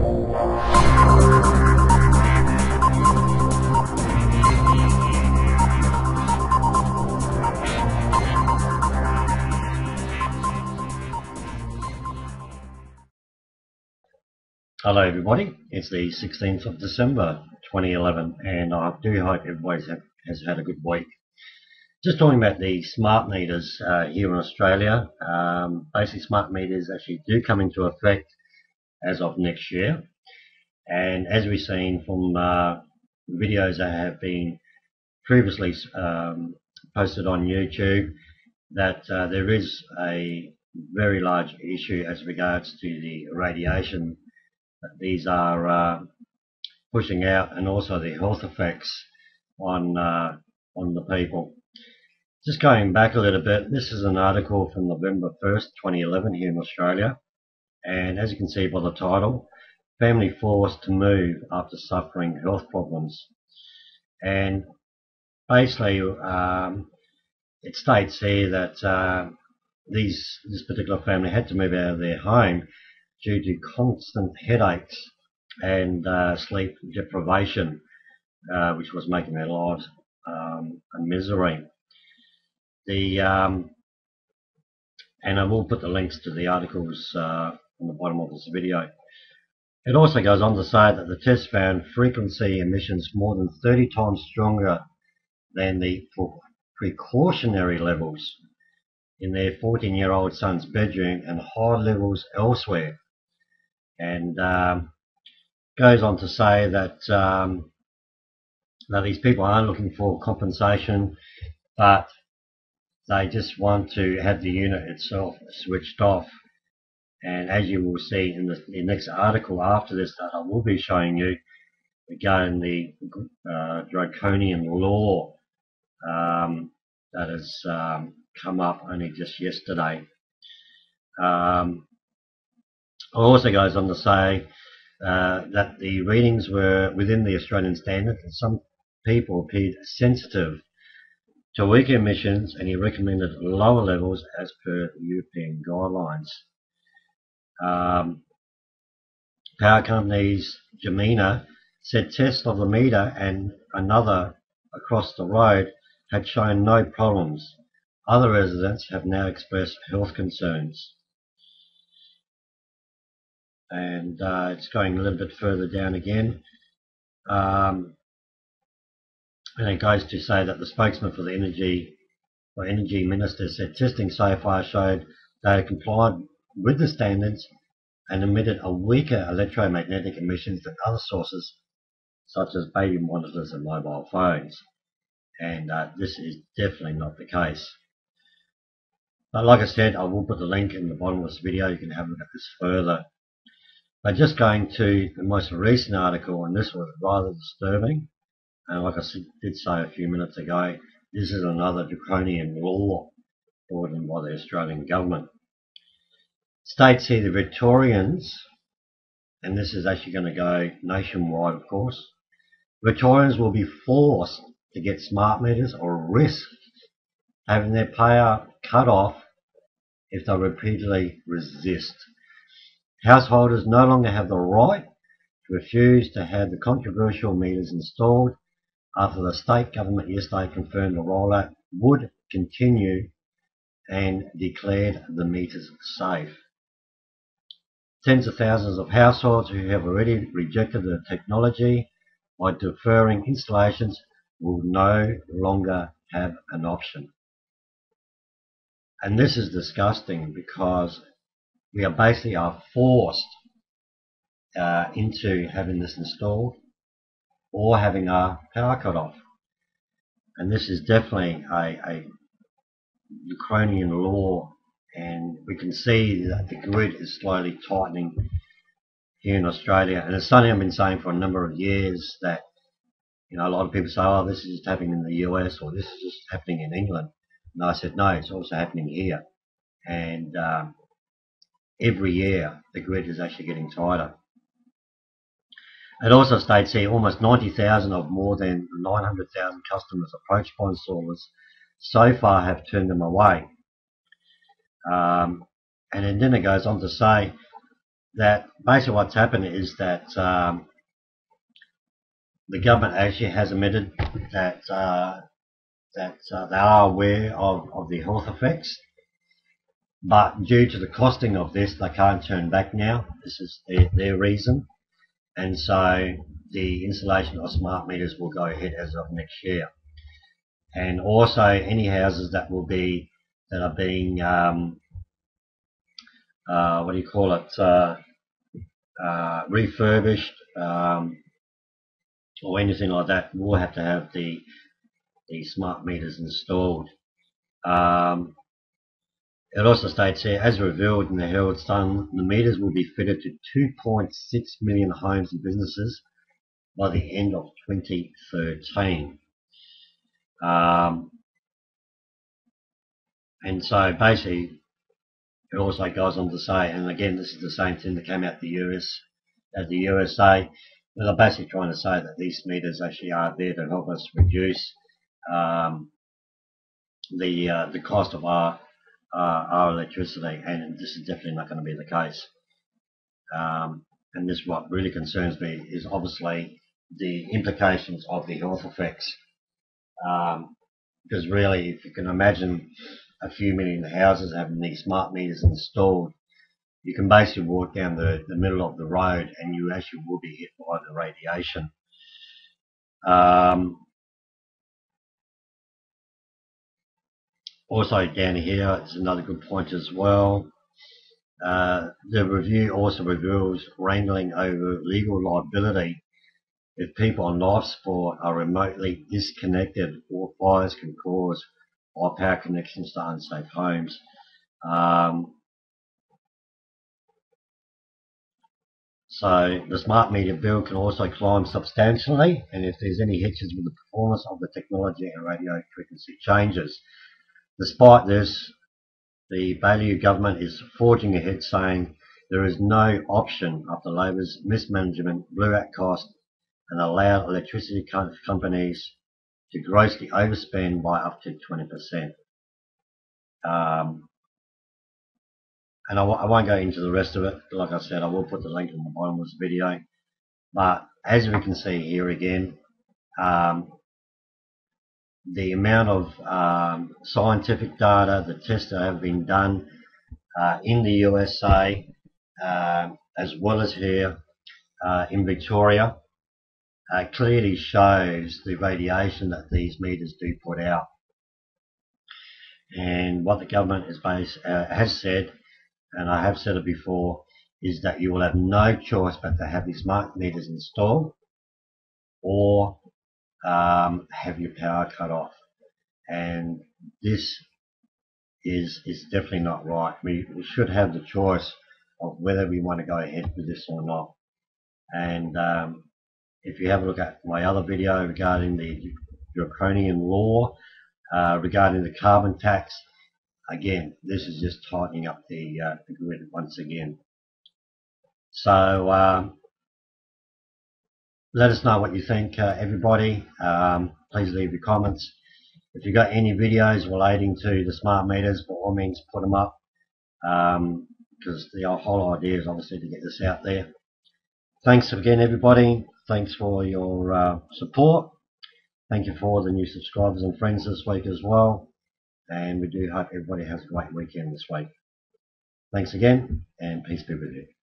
Hello everybody, it's the 16th of December 2011 and I do hope everybody has had a good week. Just talking about the smart meters here in Australia. Basically smart meters actually do come into effect as of next year, and as we've seen from videos that have been previously posted on YouTube, that there is a very large issue as regards to the radiation that these are pushing out, and also the health effects on the people. Just going back a little bit, this is an article from November 1st, 2011 here in Australia, and as you can see by the title, family forced to move after suffering health problems. And basically it states here that this particular family had to move out of their home due to constant headaches and sleep deprivation, which was making their lives a misery. And I will put the links to the articles on the bottom of this video. It also goes on to say that the test found frequency emissions more than 30 times stronger than the precautionary levels in their 14-year-old son's bedroom and high levels elsewhere. And goes on to say that these people aren't looking for compensation, but they just want to have the unit itself switched off. And as you will see in the next article after this that I will be showing you, again, the draconian law that has come up only just yesterday. It also goes on to say that the readings were within the Australian standard, and some people appeared sensitive to weaker emissions, and he recommended lower levels as per European guidelines. Power companies Jamina said tests of the meter and another across the road had shown no problems. Other residents have now expressed health concerns. And it's going a little bit further down again, and it goes to say that the spokesman for the energy minister said testing so far showed they had complied with the standards and emitted a weaker electromagnetic emissions than other sources such as baby monitors and mobile phones, and this is definitely not the case. But like I said, I will put the link in the bottom of this video. You can have a look at this further. But just going to the most recent article, and this was rather disturbing, and like I did say a few minutes ago, this is another draconian law brought in by the Australian government. States here the Victorians, and this is actually going to go nationwide of course, Victorians will be forced to get smart meters or risk having their power cut off if they repeatedly resist. Householders no longer have the right to refuse to have the controversial meters installed after the state government yesterday confirmed the rollout would continue and declared the meters safe. Tens of thousands of households who have already rejected the technology by deferring installations will no longer have an option. And this is disgusting because we are basically forced into having this installed or having our power cut off. And this is definitely a draconian law, and we can see that the grid is slowly tightening here in Australia. And it's something I've been saying for a number of years, that a lot of people say, oh, this is just happening in the US, or this is just happening in England. And I said, no, it's also happening here. And every year the grid is actually getting tighter. It also states here almost 90,000 of more than 900,000 customers approached by installers so far have turned them away. And then it goes on to say that basically what's happened is that the government actually has admitted that they are aware of the health effects, but due to the costing of this, they can't turn back now. This is their reason, and so the installation of smart meters will go ahead as of next year. And also any houses that are being what do you call it, refurbished, or anything like that, will have to have the smart meters installed. It also states here, as revealed in the Herald Sun, the meters will be fitted to 2.6 million homes and businesses by the end of 2013. And so basically, it also goes on to say, and again, this is the same thing that came out the USA. They're basically trying to say that these meters actually are there to help us reduce the cost of our electricity, and this is definitely not going to be the case. And this, what really concerns me, is obviously the implications of the health effects. Because really, if you can imagine a few million houses having these smart meters installed, you can basically walk down the middle of the road and you actually will be hit by the radiation. Also down here is another good point as well. The review also reveals wrangling over legal liability if people on life support are remotely disconnected, or fires can cause or power connections to unsafe homes. So the smart meter bill can also climb substantially, and if there's any hitches with the performance of the technology and radio frequency changes. Despite this, the Baillieu government is forging ahead, saying there is no option after Labor's mismanagement blew out costs and allowed electricity companies to grossly overspend by up to 20%. And I won't go into the rest of it. Like I said, I will put the link in the bottom of this video. But as we can see here again, the amount of scientific data, the tests that have been done in the USA, as well as here in Victoria, clearly shows the radiation that these meters do put out. And what the government has said, and I have said it before, is that you will have no choice but to have these smart meters installed or have your power cut off. And this is definitely not right. We should have the choice of whether we want to go ahead with this or not. And if you have a look at my other video regarding the draconian law, regarding the carbon tax, again, this is just tightening up the grid once again. So let us know what you think, everybody. Please leave your comments. If you've got any videos relating to the smart meters, by all means put them up, because the whole idea is obviously to get this out there. Thanks again, everybody. Thanks for your support. Thank you for the new subscribers and friends this week as well. And we do hope everybody has a great weekend this week. Thanks again, and peace be with you.